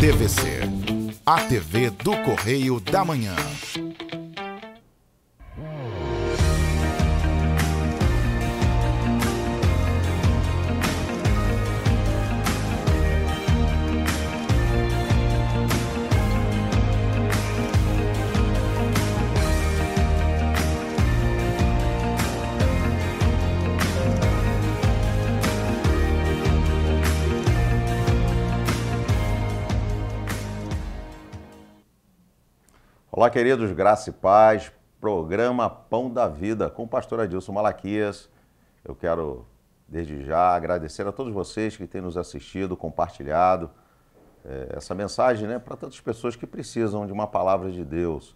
TVC, a TV do Correio da Manhã. Olá, queridos, graça e paz, programa Pão da Vida com o pastor Adilson Malaquias. Eu quero, desde já, agradecer a todos vocês que têm nos assistido, compartilhado essa mensagem, para tantas pessoas que precisam de uma palavra de Deus.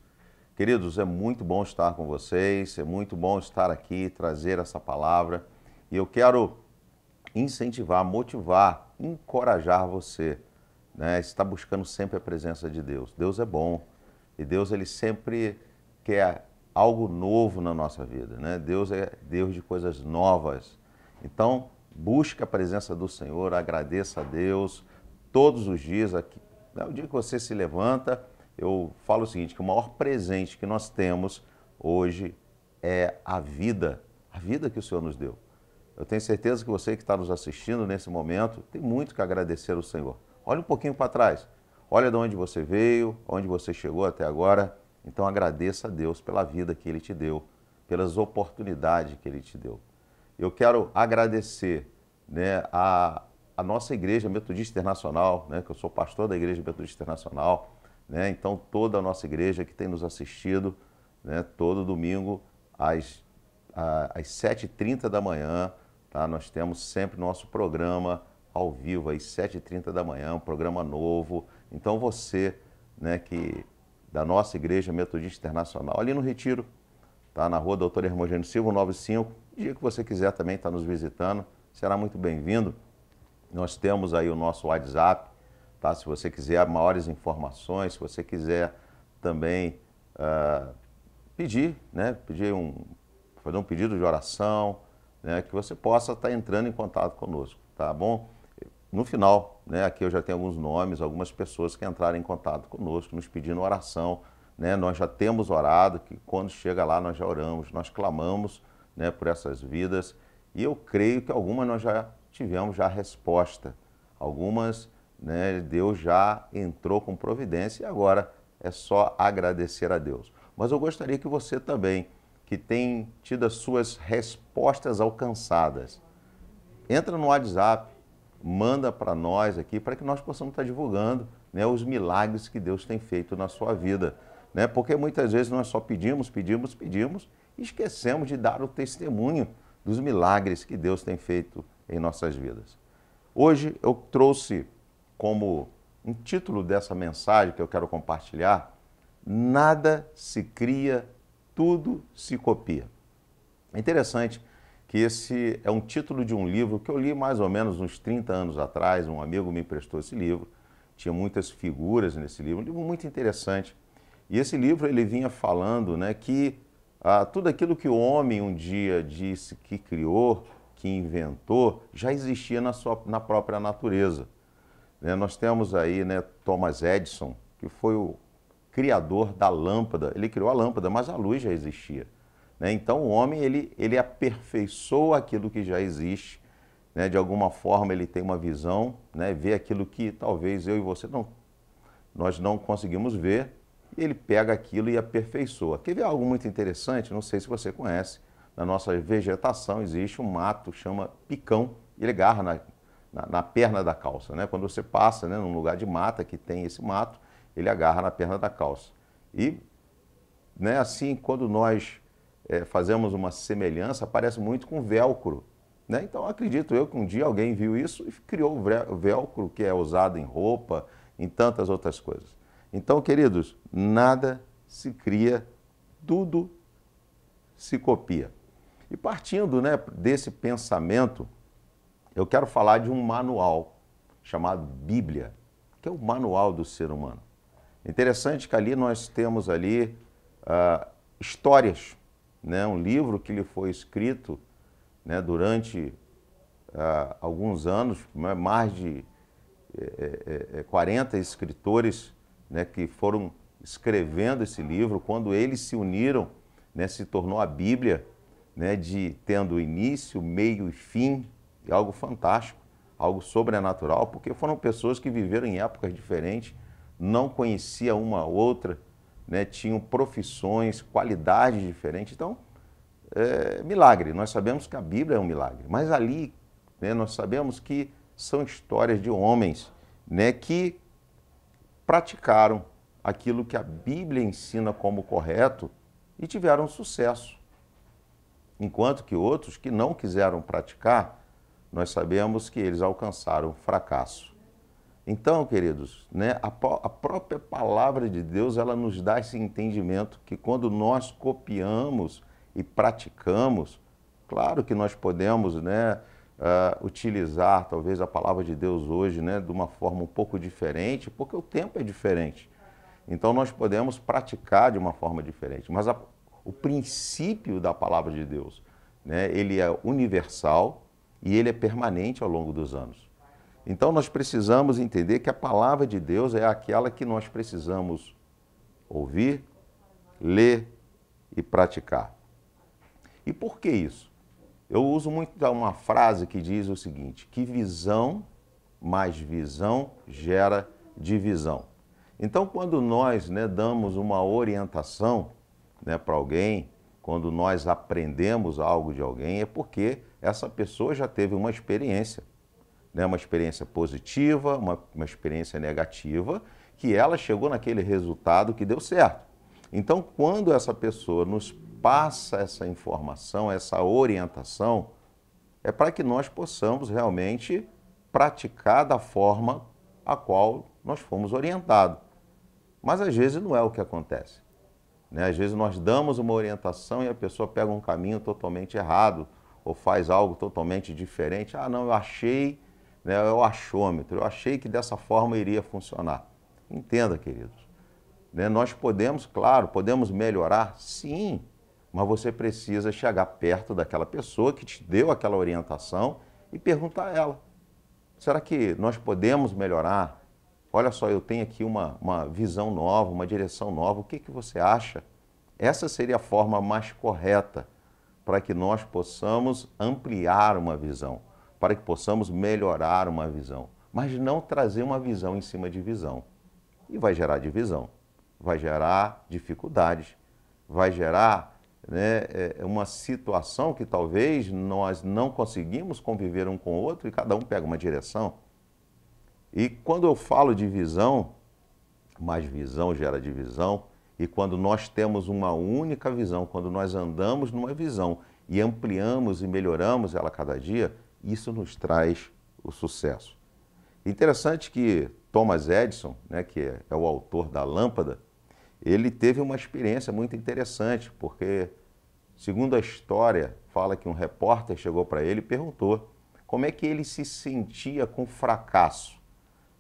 Queridos, é muito bom estar com vocês, é muito bom estar aqui, trazer essa palavra. E eu quero incentivar, motivar, encorajar você, estar buscando sempre a presença de Deus. Deus é bom. E Deus, ele sempre quer algo novo na nossa vida, Deus é Deus de coisas novas. Então, busque a presença do Senhor, agradeça a Deus todos os dias. O dia que você se levanta, eu falo o seguinte, que o maior presente que nós temos hoje é a vida que o Senhor nos deu. Eu tenho certeza que você que está nos assistindo nesse momento tem muito que agradecer ao Senhor. Olha um pouquinho para trás. Olha de onde você veio, onde você chegou até agora. Então agradeça a Deus pela vida que Ele te deu, pelas oportunidades que Ele te deu. Eu quero agradecer a nossa Igreja Metodista Internacional, que eu sou pastor da Igreja Metodista Internacional, então toda a nossa igreja que tem nos assistido, todo domingo às 7h30 da manhã, tá? Nós temos sempre nosso programa ao vivo, às 7h30 da manhã, um programa novo. Então você, da nossa Igreja Metodista Internacional, ali no Retiro, tá? Na rua Doutor Hermogênio Silva, 95, o dia que você quiser também estar nos visitando, será muito bem-vindo. Nós temos aí o nosso WhatsApp, tá? Se você quiser maiores informações, se você quiser também pedir, fazer um pedido de oração, que você possa estar entrando em contato conosco, tá bom? No final, aqui eu já tenho alguns nomes, algumas pessoas que entraram em contato conosco, nos pedindo oração. Nós já temos orado, que quando chega lá nós já oramos, nós clamamos por essas vidas. E eu creio que algumas nós já tivemos já resposta. Algumas, Deus já entrou com providência e agora é só agradecer a Deus. Mas eu gostaria que você também, que tem tido as suas respostas alcançadas, entra no WhatsApp, manda para nós aqui, para que nós possamos estar divulgando os milagres que Deus tem feito na sua vida. Porque muitas vezes nós só pedimos e esquecemos de dar o testemunho dos milagres que Deus tem feito em nossas vidas. Hoje eu trouxe como um título dessa mensagem que eu quero compartilhar: nada se cria, tudo se copia. É interessante que esse é um título de um livro que eu li mais ou menos uns 30 anos atrás. Um amigo me emprestou esse livro, tinha muitas figuras nesse livro, um livro muito interessante. E esse livro ele vinha falando que tudo aquilo que o homem um dia disse que criou, que inventou, já existia na própria natureza. Nós temos aí Thomas Edison, que foi o criador da lâmpada. Ele criou a lâmpada, mas a luz já existia. Então o homem ele aperfeiçoa aquilo que já existe, de alguma forma ele tem uma visão, vê aquilo que talvez eu e você nós não conseguimos ver, e ele pega aquilo e aperfeiçoa. Quer ver algo muito interessante? Não sei se você conhece, na nossa vegetação existe um mato, chama picão, ele agarra na perna da calça. Quando você passa num lugar de mata que tem esse mato, ele agarra na perna da calça. E assim, quando nós fazemos uma semelhança, parece muito com velcro. Então, acredito eu que um dia alguém viu isso e criou o velcro, que é usado em roupa, em tantas outras coisas. Então, queridos, nada se cria, tudo se copia. E partindo desse pensamento, eu quero falar de um manual chamado Bíblia, que é o manual do ser humano. Interessante que ali nós temos ali histórias, um livro que lhe foi escrito durante alguns anos, mais de 40 escritores, né, que foram escrevendo esse livro. Quando eles se uniram, né, se tornou a Bíblia, né, tendo início, meio e fim, é algo fantástico, algo sobrenatural, porque foram pessoas que viveram em épocas diferentes, não conheciam uma a outra, né, tinham profissões, qualidades diferentes. Então, milagre. Nós sabemos que a Bíblia é um milagre, mas ali, né, nós sabemos que são histórias de homens, né, que praticaram aquilo que a Bíblia ensina como correto e tiveram sucesso. Enquanto que outros que não quiseram praticar, nós sabemos que eles alcançaram fracasso. Então, queridos, né, a própria palavra de Deus, ela nos dá esse entendimento que quando nós copiamos e praticamos, claro que nós podemos, né, utilizar talvez a palavra de Deus hoje, né, de uma forma um pouco diferente, porque o tempo é diferente. Então nós podemos praticar de uma forma diferente, mas o princípio da palavra de Deus, né, ele é universal e ele é permanente ao longo dos anos. Então nós precisamos entender que a palavra de Deus é aquela que nós precisamos ouvir, ler e praticar. E por que isso? Eu uso muito uma frase que diz o seguinte, que visão mais visão gera divisão. Então, quando nós, né, damos uma orientação, né, para alguém, quando nós aprendemos algo de alguém, é porque essa pessoa já teve uma experiência, né, uma experiência positiva, uma experiência negativa, que ela chegou naquele resultado que deu certo. Então, quando essa pessoa nos passa essa informação, essa orientação, é para que nós possamos realmente praticar da forma a qual nós fomos orientados. Mas às vezes não é o que acontece, né? Às vezes nós damos uma orientação e a pessoa pega um caminho totalmente errado ou faz algo totalmente diferente. Ah, não, eu achei, né, é o achômetro, eu achei que dessa forma iria funcionar. Entenda, queridos, né, nós podemos, claro, podemos melhorar, sim, mas você precisa chegar perto daquela pessoa que te deu aquela orientação e perguntar a ela, será que nós podemos melhorar? Olha só, eu tenho aqui uma visão nova, uma direção nova, o que você acha? Essa seria a forma mais correta para que nós possamos ampliar uma visão, para que possamos melhorar uma visão, mas não trazer uma visão em cima de visão. E vai gerar divisão, vai gerar dificuldades, vai gerar, né, uma situação que talvez nós não conseguimos conviver um com o outro e cada um pega uma direção. E quando eu falo de visão, mais visão gera divisão, e quando nós temos uma única visão, quando nós andamos numa visão e ampliamos e melhoramos ela cada dia, isso nos traz o sucesso. Interessante que Thomas Edison, né, que é o autor da lâmpada, ele teve uma experiência muito interessante, porque, segundo a história, fala que um repórter chegou para ele e perguntou como é que ele se sentia com o fracasso,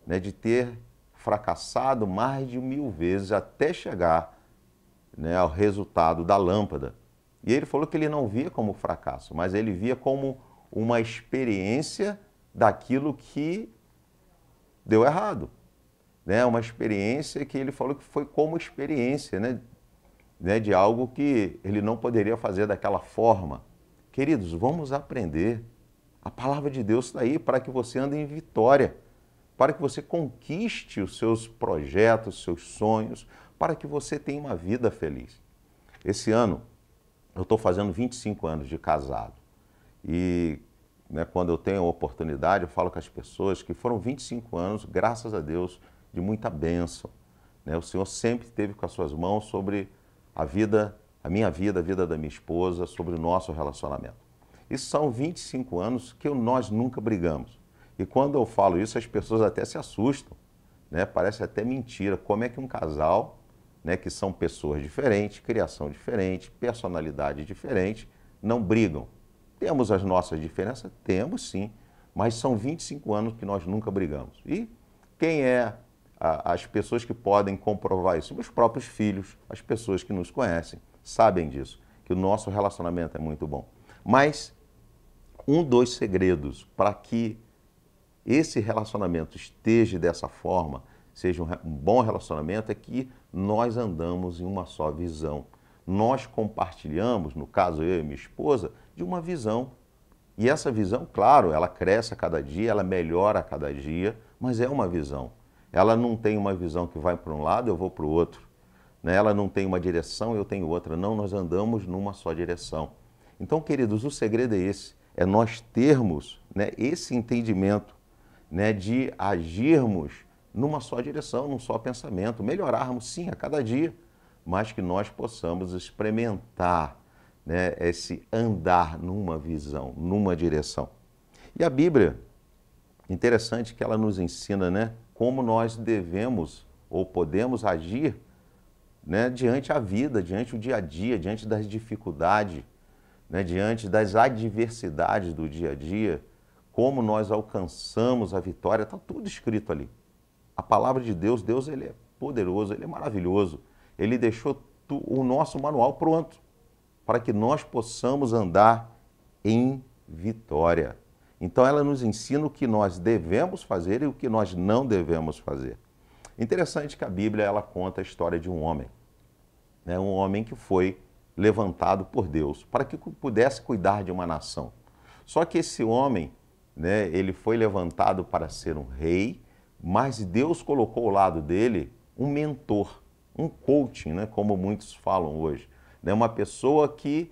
né, de ter fracassado mais de 1000 vezes até chegar, né, ao resultado da lâmpada. E ele falou que ele não via como fracasso, mas ele via como uma experiência daquilo que deu errado, né? Uma experiência que ele falou que foi como experiência, né, de algo que ele não poderia fazer daquela forma. Queridos, vamos aprender. A palavra de Deus está aí para que você ande em vitória, para que você conquiste os seus projetos, seus sonhos, para que você tenha uma vida feliz. Esse ano, eu estou fazendo 25 anos de casado. E, né, quando eu tenho a oportunidade, eu falo com as pessoas que foram 25 anos, graças a Deus, de muita bênção, né? O Senhor sempre esteve com as suas mãos sobre a vida, a minha vida, a vida da minha esposa, sobre o nosso relacionamento. E são 25 anos que nós nunca brigamos. E quando eu falo isso, as pessoas até se assustam, né? Parece até mentira. Como é que um casal, né, que são pessoas diferentes, criação diferente, personalidade diferente, não brigam? Temos as nossas diferenças? Temos sim, mas são 25 anos que nós nunca brigamos. E quem é as pessoas que podem comprovar isso? Meus próprios filhos, as pessoas que nos conhecem, sabem disso, que o nosso relacionamento é muito bom. Mas um dos segredos para que esse relacionamento esteja dessa forma, seja um bom relacionamento, é que nós andamos em uma só visão. Nós compartilhamos, no caso eu e minha esposa, de uma visão. E essa visão, claro, ela cresce a cada dia, ela melhora a cada dia, mas é uma visão. Ela não tem uma visão que vai para um lado, eu vou para o outro. Né? Ela não tem uma direção, eu tenho outra. Não, nós andamos numa só direção. Então, queridos, o segredo é esse, é nós termos, né, esse entendimento, né, de agirmos numa só direção, num só pensamento, melhorarmos sim a cada dia, mas que nós possamos experimentar, né, esse andar numa visão, numa direção. E a Bíblia, interessante que ela nos ensina, né, como nós devemos ou podemos agir, né, diante a vida, diante o dia a dia, diante das dificuldades, né, diante das adversidades do dia a dia, como nós alcançamos a vitória, está tudo escrito ali. A palavra de Deus, Deus ele é poderoso, ele é maravilhoso. Ele deixou o nosso manual pronto para que nós possamos andar em vitória. Então ela nos ensina o que nós devemos fazer e o que nós não devemos fazer. Interessante que a Bíblia ela conta a história de um homem, né? Um homem que foi levantado por Deus para que pudesse cuidar de uma nação. Só que esse homem, né, ele foi levantado para ser um rei, mas Deus colocou ao lado dele um mentor, um coaching, né, como muitos falam hoje, né, uma pessoa que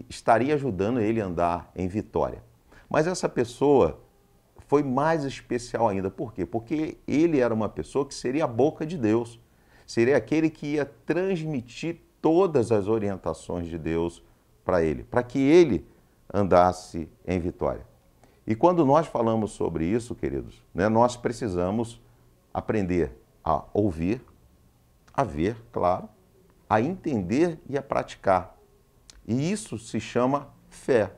estaria ajudando ele a andar em vitória. Mas essa pessoa foi mais especial ainda. Por quê? Porque ele era uma pessoa que seria a boca de Deus, seria aquele que ia transmitir todas as orientações de Deus para ele, para que ele andasse em vitória. E quando nós falamos sobre isso, queridos, né, nós precisamos aprender a ouvir, a ver, claro, a entender e a praticar. E isso se chama fé,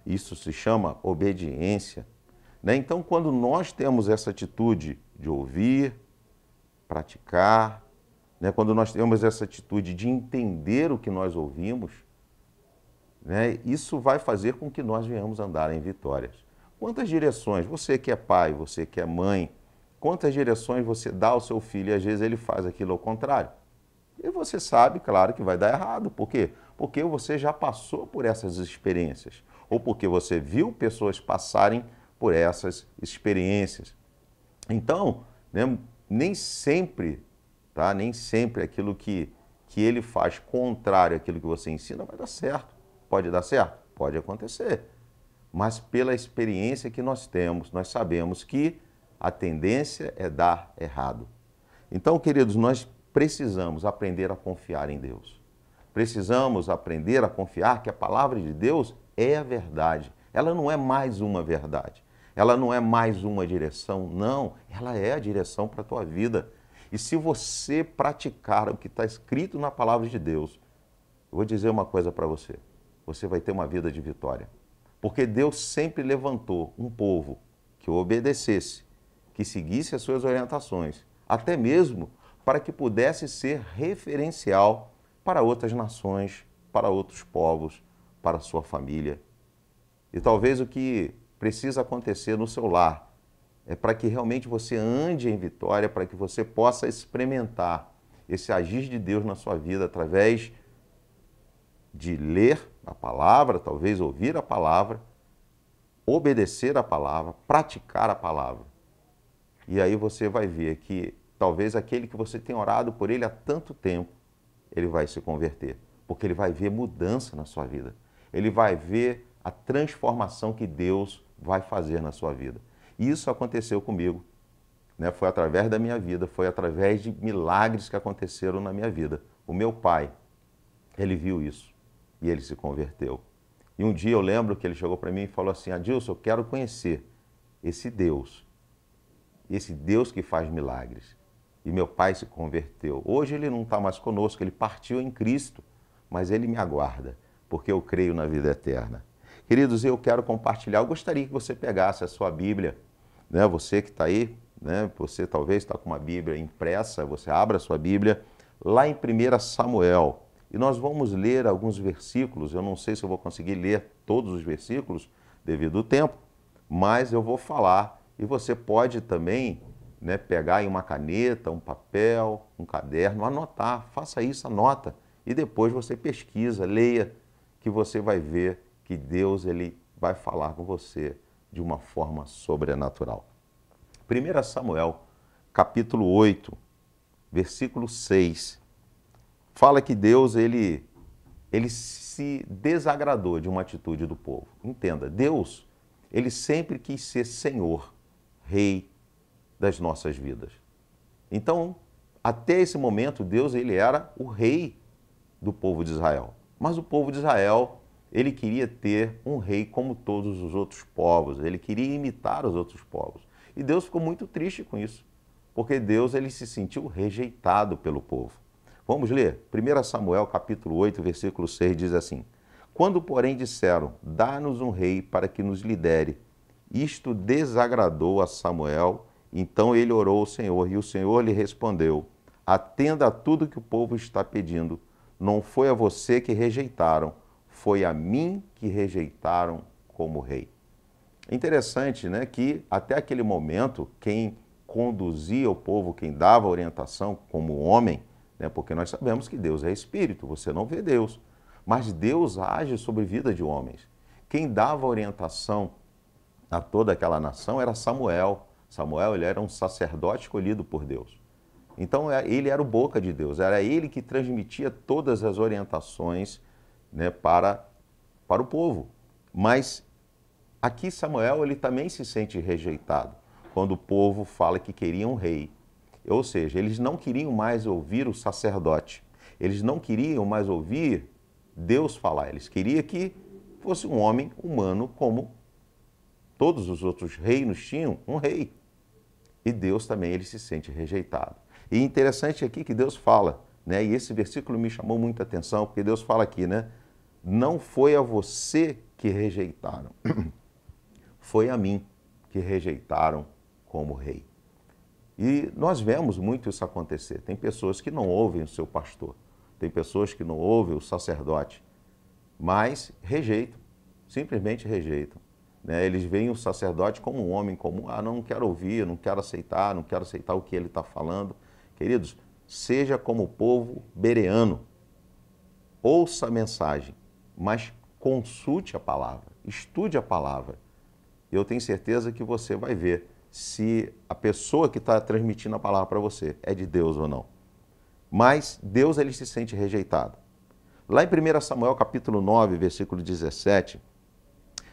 isso se chama obediência. Né? Então, quando nós temos essa atitude de ouvir, praticar, né, quando nós temos essa atitude de entender o que nós ouvimos, né, isso vai fazer com que nós venhamos andar em vitórias. Quantas direções, você que é pai, você que é mãe, quantas direções você dá ao seu filho e às vezes ele faz aquilo ao contrário? E você sabe, claro, que vai dar errado. Por quê? Porque você já passou por essas experiências. Ou porque você viu pessoas passarem por essas experiências. Então, né, nem sempre, tá? Nem sempre aquilo que ele faz contrário àquilo que você ensina vai dar certo. Pode dar certo? Pode acontecer. Mas pela experiência que nós temos, nós sabemos que a tendência é dar errado. Então, queridos, nós precisamos aprender a confiar em Deus. Precisamos aprender a confiar que a palavra de Deus é a verdade. Ela não é mais uma verdade. Ela não é mais uma direção. Não, ela é a direção para a tua vida. E se você praticar o que está escrito na palavra de Deus, eu vou dizer uma coisa para você. Você vai ter uma vida de vitória. Porque Deus sempre levantou um povo que o obedecesse, que seguisse as suas orientações, até mesmo para que pudesse ser referencial para outras nações, para outros povos, para a sua família. E talvez o que precisa acontecer no seu lar é para que realmente você ande em vitória, para que você possa experimentar esse agir de Deus na sua vida através de ler a palavra, talvez ouvir a palavra, obedecer a palavra, praticar a palavra. E aí você vai ver que talvez aquele que você tem orado por ele há tanto tempo, ele vai se converter, porque ele vai ver mudança na sua vida. Ele vai ver a transformação que Deus vai fazer na sua vida. E isso aconteceu comigo, né? Foi através da minha vida, foi através de milagres que aconteceram na minha vida. O meu pai, ele viu isso e ele se converteu. E um dia eu lembro que ele chegou para mim e falou assim: Adilson, eu quero conhecer esse Deus que faz milagres. E meu pai se converteu. Hoje ele não está mais conosco, ele partiu em Cristo, mas ele me aguarda, porque eu creio na vida eterna. Queridos, eu quero compartilhar, eu gostaria que você pegasse a sua Bíblia, né? Você que está aí, né? Você talvez está com uma Bíblia impressa, você abra a sua Bíblia lá em 1 Samuel. E nós vamos ler alguns versículos, eu não sei se eu vou conseguir ler todos os versículos devido ao tempo, mas eu vou falar E você pode também, né, pegar aí uma caneta, um papel, um caderno, anotar, faça isso, anota. E depois você pesquisa, leia, que você vai ver que Deus ele vai falar com você de uma forma sobrenatural. 1 Samuel, capítulo 8, versículo 6, fala que Deus ele se desagradou de uma atitude do povo. Entenda, Deus, ele sempre quis ser Senhor, Rei das nossas vidas. Então, até esse momento, Deus ele era o rei do povo de Israel. Mas o povo de Israel, ele queria ter um rei como todos os outros povos, ele queria imitar os outros povos. E Deus ficou muito triste com isso, porque Deus ele se sentiu rejeitado pelo povo. Vamos ler? 1 Samuel capítulo 8, versículo 6 diz assim: Quando, porém, disseram, dá-nos um rei para que nos lidere, isto desagradou a Samuel, então ele orou ao Senhor, e o Senhor lhe respondeu, atenda a tudo que o povo está pedindo, não foi a você que rejeitaram, foi a mim que rejeitaram como rei. Interessante, né, que até aquele momento, quem conduzia o povo, quem dava orientação como homem, né, porque nós sabemos que Deus é espírito, você não vê Deus, mas Deus age sobre a vida de homens. Quem dava orientação a toda aquela nação era Samuel. Samuel ele era um sacerdote escolhido por Deus. Então ele era o boca de Deus, era ele que transmitia todas as orientações, né, para o povo. Mas aqui Samuel ele também se sente rejeitado quando o povo fala que queria um rei. Ou seja, eles não queriam mais ouvir o sacerdote, eles não queriam mais ouvir Deus falar, eles queriam que fosse um homem humano como todos os outros reinos tinham um rei. E Deus também ele se sente rejeitado. E interessante aqui que Deus fala, né? E esse versículo me chamou muita atenção, porque Deus fala aqui, né? Não foi a você que rejeitaram, foi a mim que rejeitaram como rei. E nós vemos muito isso acontecer. Tem pessoas que não ouvem o seu pastor, tem pessoas que não ouvem o sacerdote, mas rejeitam, simplesmente rejeitam. Né? Eles veem o sacerdote como um homem comum, não quero ouvir, não quero aceitar o que ele está falando. Queridos, seja como o povo bereano, ouça a mensagem, mas consulte a palavra, estude a palavra. Eu tenho certeza que você vai ver se a pessoa que está transmitindo a palavra para você é de Deus ou não. Mas Deus ele se sente rejeitado. Lá em 1 Samuel capítulo 9, versículo 17,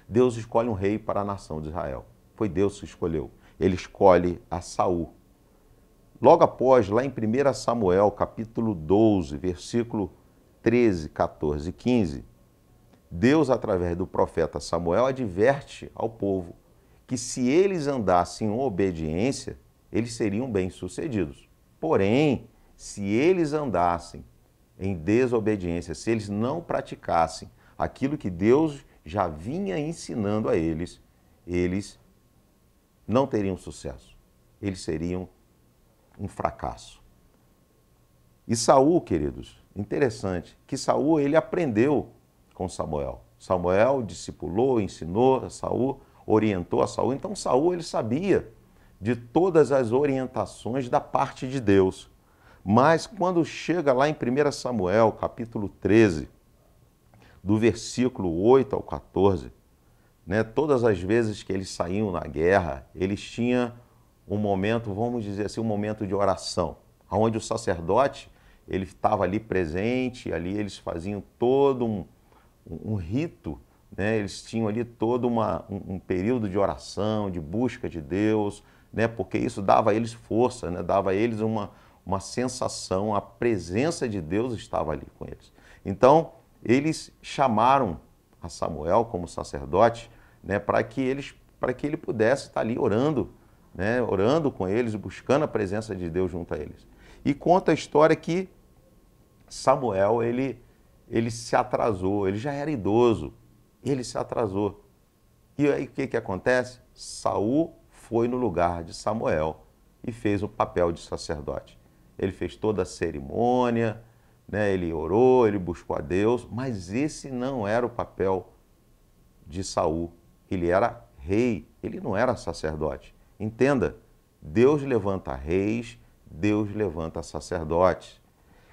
Deus escolhe um rei para a nação de Israel. Foi Deus que escolheu. Ele escolhe a Saul. Logo após, lá em 1 Samuel capítulo 12, versículo 13, 14 e 15, Deus, através do profeta Samuel, adverte ao povo que se eles andassem em obediência, eles seriam bem-sucedidos. Porém, se eles andassem em desobediência, se eles não praticassem aquilo que Deus já vinha ensinando a eles, eles não teriam sucesso. Eles seriam um fracasso. E Saul, queridos, interessante, que Saul ele aprendeu com Samuel. Samuel discipulou, ensinou a Saul, orientou a Saul. Então Saul ele sabia de todas as orientações da parte de Deus. Mas quando chega lá em 1 Samuel, capítulo 13, do versículo 8 ao 14, né, todas as vezes que eles saíam na guerra, eles tinham um momento, vamos dizer assim, um momento de oração, onde o sacerdote ele estava ali presente, ali eles faziam todo um rito, né? Eles tinham ali todo um período de oração, de busca de Deus, né? Porque isso dava a eles força, né? Dava a eles uma sensação, a presença de Deus estava ali com eles. Então, eles chamaram a Samuel como sacerdote, né? Para que ele pudesse estar ali orando, né? Orando com eles, buscando a presença de Deus junto a eles. E conta a história que Samuel, ele se atrasou, ele já era idoso, ele se atrasou. E aí o que acontece? Saul foi no lugar de Samuel e fez o papel de sacerdote. Ele fez toda a cerimônia, né? Ele orou, ele buscou a Deus, mas esse não era o papel de Saul. Ele era rei, ele não era sacerdote. Entenda, Deus levanta reis, Deus levanta sacerdotes.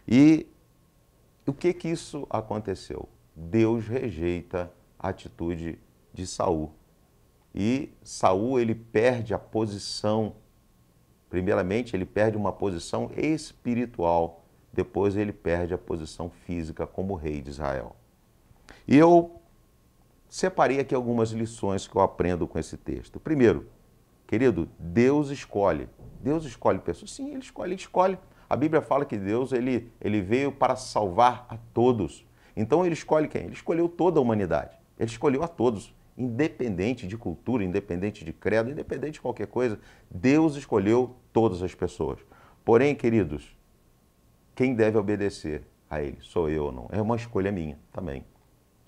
E o que isso aconteceu? Deus rejeita a atitude de Saul. E Saul, ele perde a posição. Primeiramente, ele perde uma posição espiritual. Depois, ele perde a posição física como rei de Israel. E eu separei aqui algumas lições que eu aprendo com esse texto. Primeiro, querido, Deus escolhe. Deus escolhe pessoas. Sim, ele escolhe. A Bíblia fala que Deus ele veio para salvar a todos. Então ele escolhe quem? Ele escolheu toda a humanidade. Ele escolheu a todos, independente de cultura, independente de credo, independente de qualquer coisa. Deus escolheu todas as pessoas. Porém, queridos, quem deve obedecer a Ele? Sou eu ou não? É uma escolha minha também.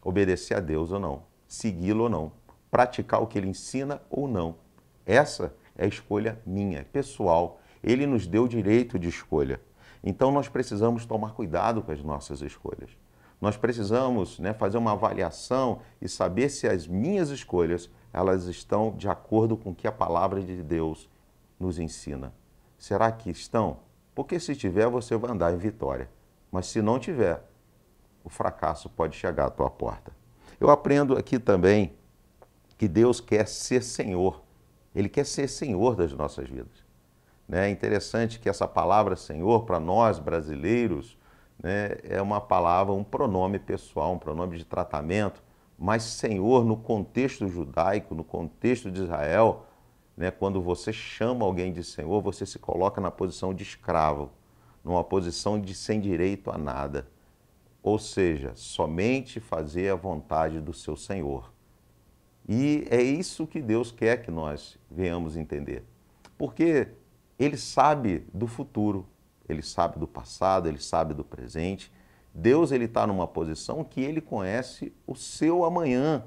Obedecer a Deus ou não, segui-lo ou não, praticar o que Ele ensina ou não. Essa é a escolha minha, pessoal. Ele nos deu direito de escolha. Então nós precisamos tomar cuidado com as nossas escolhas. Nós precisamos, fazer uma avaliação e saber se as minhas escolhas elas estão de acordo com o que a palavra de Deus nos ensina. Será que estão? Porque se tiver, você vai andar em vitória. Mas se não tiver, o fracasso pode chegar à tua porta. Eu aprendo aqui também que Deus quer ser Senhor. Ele quer ser Senhor das nossas vidas. É interessante que essa palavra Senhor, para nós brasileiros, é uma palavra, um pronome pessoal, um pronome de tratamento, mas Senhor no contexto judaico, no contexto de Israel, quando você chama alguém de Senhor, você se coloca na posição de escravo, numa posição de sem direito a nada. Ou seja, somente fazer a vontade do seu Senhor. E é isso que Deus quer que nós venhamos entender. Porque Ele sabe do futuro, Ele sabe do passado, Ele sabe do presente. Deus está numa posição que Ele conhece o seu amanhã.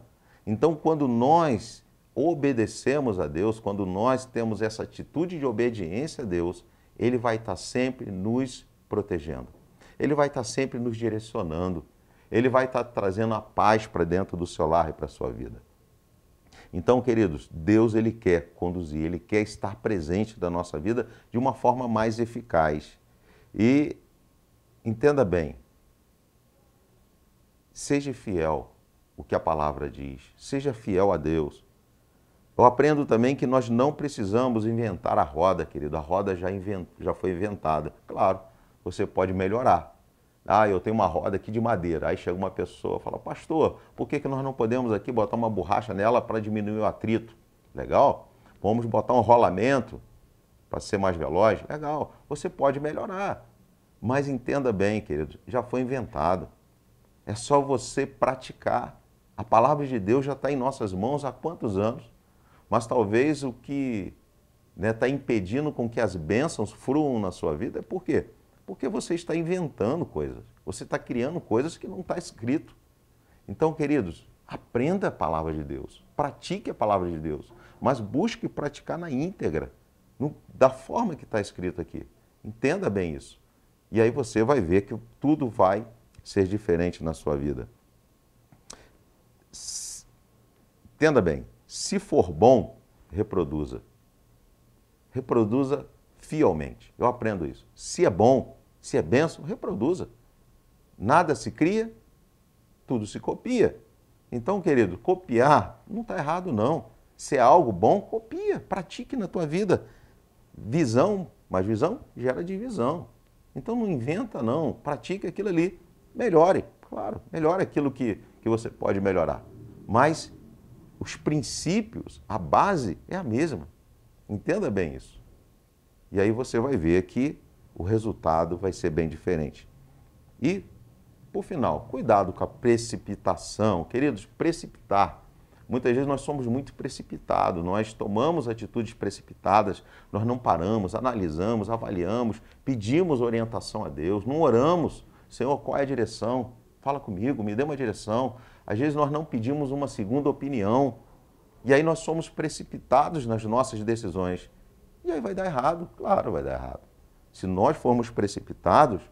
Então, quando nós obedecemos a Deus, quando nós temos essa atitude de obediência a Deus, Ele vai estar sempre nos protegendo. Ele vai estar sempre nos direcionando. Ele vai estar trazendo a paz para dentro do seu lar e para a sua vida. Então, queridos, Deus Ele quer conduzir, Ele quer estar presente na nossa vida de uma forma mais eficaz. E entenda bem, seja fiel o que a palavra diz, seja fiel a Deus. Eu aprendo também que nós não precisamos inventar a roda, querido, a roda já foi inventada. Claro, você pode melhorar. Eu tenho uma roda aqui de madeira. Aí chega uma pessoa e fala, pastor, por que nós não podemos aqui botar uma borracha nela para diminuir o atrito? Legal. Vamos botar um rolamento para ser mais veloz? Legal. Você pode melhorar. Mas entenda bem, querido, já foi inventado. É só você praticar. A palavra de Deus já está em nossas mãos há quantos anos? Mas talvez o que está impedindo com que as bênçãos fluam na sua vida é por quê? Porque você está inventando coisas, você está criando coisas que não está escrito. Então, queridos, aprenda a palavra de Deus, pratique a palavra de Deus, mas busque praticar na íntegra, da forma que está escrito aqui. Entenda bem isso. E aí você vai ver que tudo vai ser diferente na sua vida. Entenda bem, se for bom, reproduza. Reproduza fielmente. Eu aprendo isso. Se é bom, se é bênção, reproduza. Nada se cria, tudo se copia. Então, querido, copiar não está errado, não. Se é algo bom, copia, pratique na tua vida. Visão, mas visão gera divisão. Então não inventa, não. Pratique aquilo ali. Melhore, claro, melhore aquilo que você pode melhorar. Mas os princípios, a base é a mesma. Entenda bem isso. E aí você vai ver que o resultado vai ser bem diferente. E, por final, cuidado com a precipitação. Queridos, precipitar. Muitas vezes nós somos muito precipitados, nós tomamos atitudes precipitadas, nós não paramos, analisamos, avaliamos, pedimos orientação a Deus, não oramos. Senhor, qual é a direção? Fala comigo, me dê uma direção. Às vezes nós não pedimos uma segunda opinião. E aí nós somos precipitados nas nossas decisões. E aí vai dar errado, claro, vai dar errado. Se nós formos precipitados,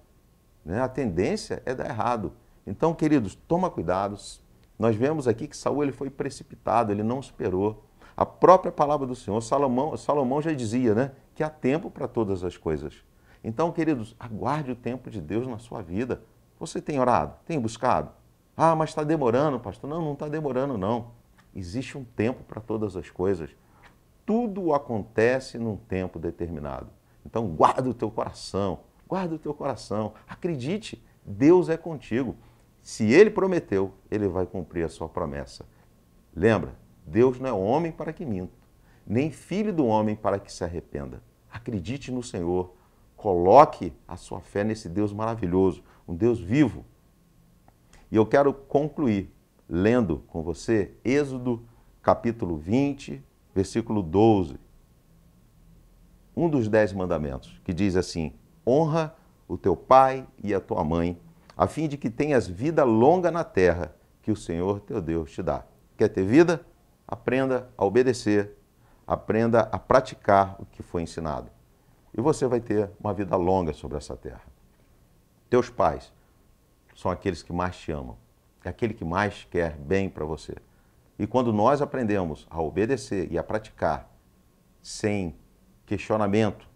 a tendência é dar errado. Então, queridos, toma cuidado. Nós vemos aqui que Saul ele foi precipitado, ele não esperou. A própria palavra do Senhor, Salomão já dizia, né, que há tempo para todas as coisas. Então, queridos, aguarde o tempo de Deus na sua vida. Você tem orado? Tem buscado? Ah, mas está demorando, pastor. Não, não está demorando, não. Existe um tempo para todas as coisas. Tudo acontece num tempo determinado. Então, guarda o teu coração. Guarda o teu coração. Acredite, Deus é contigo. Se Ele prometeu, Ele vai cumprir a sua promessa. Lembra, Deus não é homem para que minta, nem filho do homem para que se arrependa. Acredite no Senhor. Coloque a sua fé nesse Deus maravilhoso, um Deus vivo. E eu quero concluir lendo com você Êxodo capítulo 20, versículo 12. Um dos 10 mandamentos, que diz assim: honra o teu pai e a tua mãe, a fim de que tenhas vida longa na terra que o Senhor teu Deus te dá. Quer ter vida? Aprenda a obedecer, aprenda a praticar o que foi ensinado. E você vai ter uma vida longa sobre essa terra. Teus pais são aqueles que mais te amam, é aquele que mais quer bem para você. E quando nós aprendemos a obedecer e a praticar sem questionamento,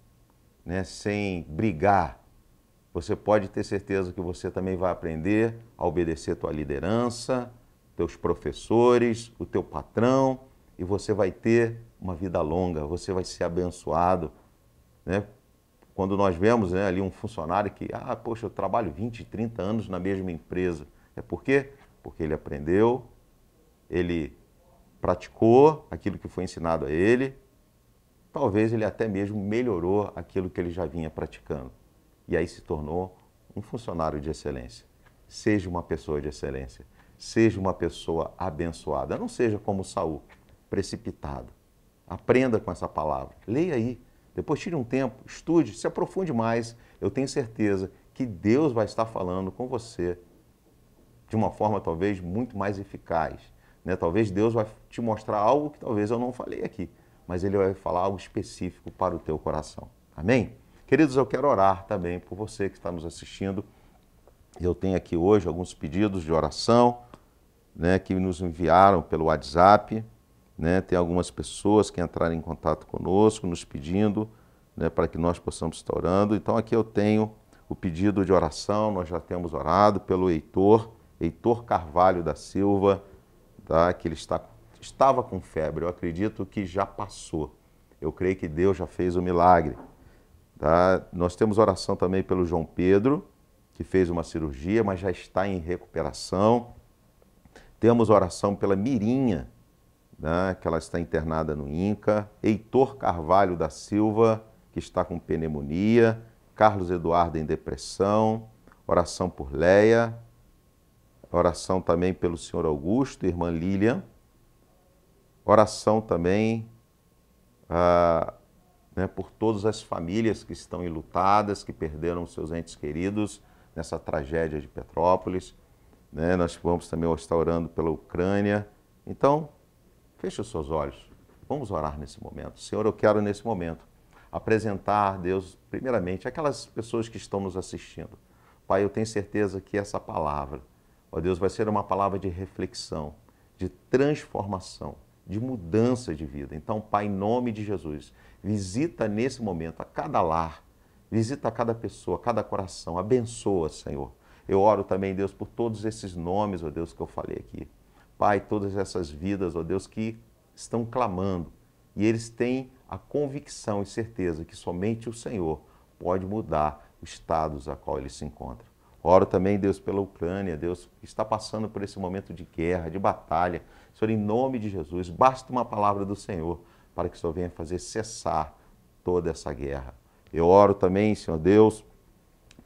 né, sem brigar, você pode ter certeza que você também vai aprender a obedecer tua liderança, teus professores, o teu patrão, e você vai ter uma vida longa, você vai ser abençoado, né? Quando nós vemos, né, ali um funcionário que, poxa, eu trabalho 20, 30 anos na mesma empresa. É por quê? Porque ele aprendeu, ele praticou aquilo que foi ensinado a ele, talvez ele até mesmo melhorou aquilo que ele já vinha praticando. E aí se tornou um funcionário de excelência. Seja uma pessoa de excelência, seja uma pessoa abençoada. Não seja como Saul, precipitado. Aprenda com essa palavra, leia aí. Depois tire um tempo, estude, se aprofunde mais. Eu tenho certeza que Deus vai estar falando com você de uma forma talvez muito mais eficaz, né? Talvez Deus vai te mostrar algo que talvez eu não falei aqui, mas Ele vai falar algo específico para o teu coração. Amém? Queridos, eu quero orar também por você que está nos assistindo. Eu tenho aqui hoje alguns pedidos de oração, né, que nos enviaram pelo WhatsApp. Né, tem algumas pessoas que entraram em contato conosco, nos pedindo, né, para que nós possamos estar orando. Então aqui eu tenho o pedido de oração, nós já temos orado pelo Heitor Carvalho da Silva, tá, que ele estava com febre, eu acredito que já passou. Eu creio que Deus já fez o milagre. Tá? Nós temos oração também pelo João Pedro, que fez uma cirurgia, mas já está em recuperação. Temos oração pela Mirinha, né, que ela está internada no INCA, Heitor Carvalho da Silva, que está com pneumonia, Carlos Eduardo em depressão, oração por Leia, oração também pelo senhor Augusto, irmã Lilian, oração também né, por todas as famílias que estão enlutadas, que perderam seus entes queridos nessa tragédia de Petrópolis, né, nós vamos também estar orando pela Ucrânia. Então, feche os seus olhos, vamos orar nesse momento. Senhor, eu quero nesse momento apresentar, Deus, primeiramente, aquelas pessoas que estão nos assistindo. Pai, eu tenho certeza que essa palavra, ó Deus, vai ser uma palavra de reflexão, de transformação, de mudança de vida. Então, Pai, em nome de Jesus, visita nesse momento a cada lar, visita a cada pessoa, a cada coração, abençoa, Senhor. Eu oro também, Deus, por todos esses nomes, ó Deus, que eu falei aqui. Pai, todas essas vidas, ó Deus, que estão clamando e eles têm a convicção e certeza que somente o Senhor pode mudar os estados a qual eles se encontram. Oro também, Deus, pela Ucrânia, Deus, que está passando por esse momento de guerra, de batalha. Senhor, em nome de Jesus, basta uma palavra do Senhor para que o Senhor venha fazer cessar toda essa guerra. Eu oro também, Senhor Deus,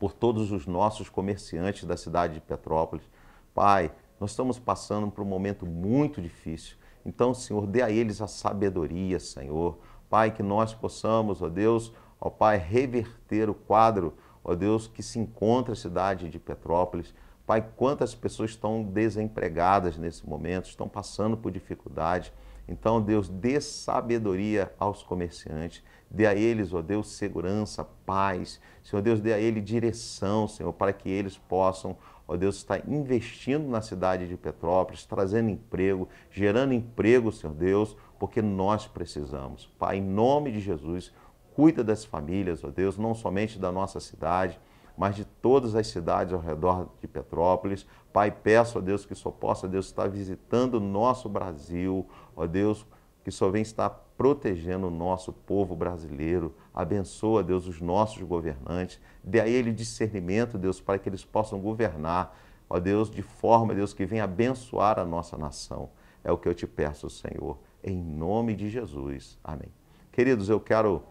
por todos os nossos comerciantes da cidade de Petrópolis. Pai, nós estamos passando por um momento muito difícil. Então, Senhor, dê a eles a sabedoria, Senhor. Pai, que nós possamos, ó Deus, ó Pai, reverter o quadro, ó Deus, que se encontra a cidade de Petrópolis. Pai, quantas pessoas estão desempregadas nesse momento, estão passando por dificuldade. Então, Deus, dê sabedoria aos comerciantes, dê a eles, ó Deus, segurança, paz. Senhor Deus, dê a eles direção, Senhor, para que eles possam, ó Deus, estar investindo na cidade de Petrópolis, trazendo emprego, gerando emprego, Senhor Deus, porque nós precisamos. Pai, em nome de Jesus, cuida das famílias, ó Deus, não somente da nossa cidade, mas de todas as cidades ao redor de Petrópolis. Pai, peço, ó Deus, que o Senhor possa, Deus, estar visitando o nosso Brasil, ó Deus, que o Senhor venha estar protegendo o nosso povo brasileiro. Abençoa, Deus, os nossos governantes. Dê a eles discernimento, Deus, para que eles possam governar, ó Deus, de forma, Deus, que venha abençoar a nossa nação. É o que eu te peço, Senhor, em nome de Jesus. Amém. Queridos, eu quero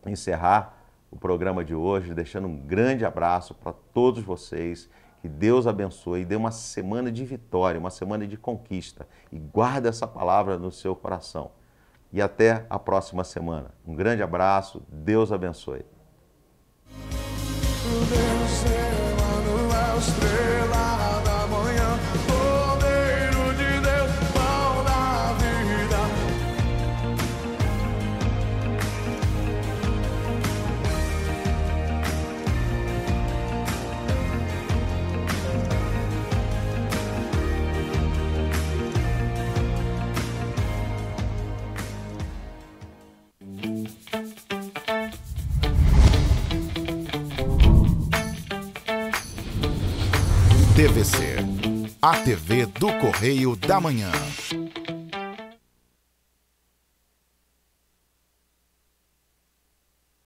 encerrar o programa de hoje deixando um grande abraço para todos vocês. Que Deus abençoe e dê uma semana de vitória, uma semana de conquista. E guarda essa palavra no seu coração. E até a próxima semana. Um grande abraço, Deus abençoe. TVC, a TV do Correio da Manhã.